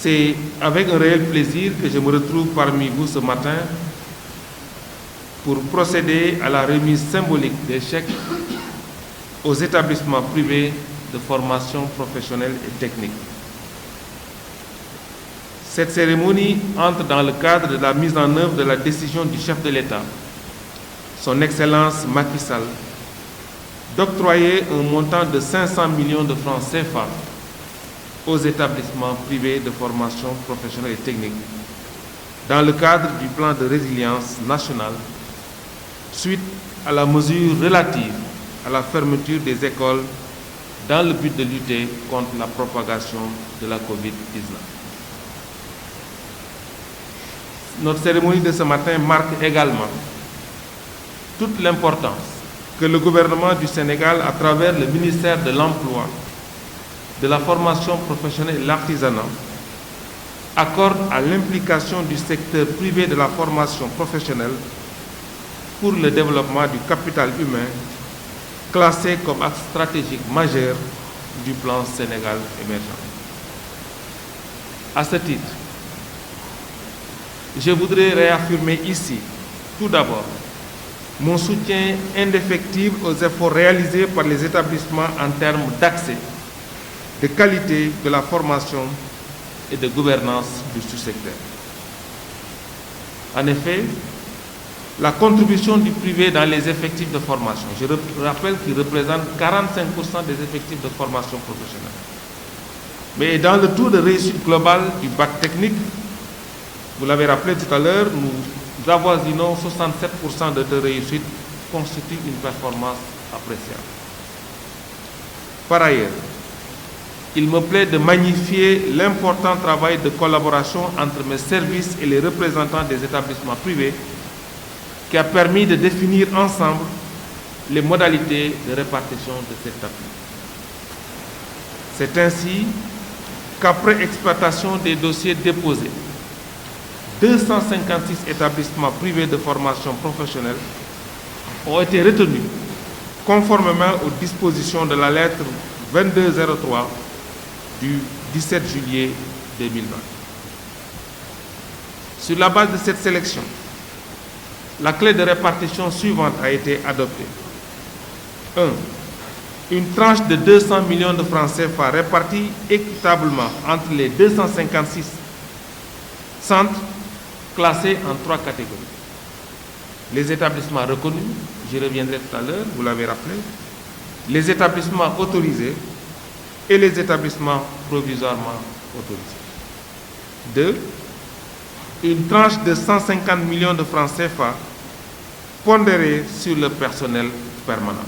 C'est avec un réel plaisir que je me retrouve parmi vous ce matin pour procéder à la remise symbolique des chèques aux établissements privés de formation professionnelle et technique. Cette cérémonie entre dans le cadre de la mise en œuvre de la décision du chef de l'État, Son Excellence Macky Sall, d'octroyer un montant de 500 millions de francs CFA aux établissements privés de formation professionnelle et technique dans le cadre du plan de résilience nationale suite à la mesure relative à la fermeture des écoles dans le but de lutter contre la propagation de la COVID-19. Notre cérémonie de ce matin marque également toute l'importance que le gouvernement du Sénégal, à travers le ministère de l'Emploi, de la formation professionnelle et de l'artisanat, accorde à l'implication du secteur privé de la formation professionnelle pour le développement du capital humain, classé comme axe stratégique majeur du plan Sénégal émergent. À ce titre, je voudrais réaffirmer ici, tout d'abord, mon soutien indéfectible aux efforts réalisés par les établissements en termes d'accès, de qualité de la formation et de gouvernance du sous-secteur. En effet, la contribution du privé dans les effectifs de formation, je rappelle qu'il représente 45% des effectifs de formation professionnelle. Mais dans le taux de réussite global du bac technique, vous l'avez rappelé tout à l'heure, nous avoisinons 67% de réussite, constitue une performance appréciable. Par ailleurs, il me plaît de magnifier l'important travail de collaboration entre mes services et les représentants des établissements privés qui a permis de définir ensemble les modalités de répartition de cet appui. C'est ainsi qu'après exploitation des dossiers déposés, 256 établissements privés de formation professionnelle ont été retenus conformément aux dispositions de la lettre 2203 du 17 juillet 2020. Sur la base de cette sélection, la clé de répartition suivante a été adoptée. 1. Une tranche de 200 millions de francs CFA répartie équitablement entre les 256 centres classés en 3 catégories. Les établissements reconnus, j'y reviendrai tout à l'heure, vous l'avez rappelé, les établissements autorisés et les établissements provisoirement autorisés. 2. Une tranche de 150 millions de francs CFA pondérée sur le personnel permanent.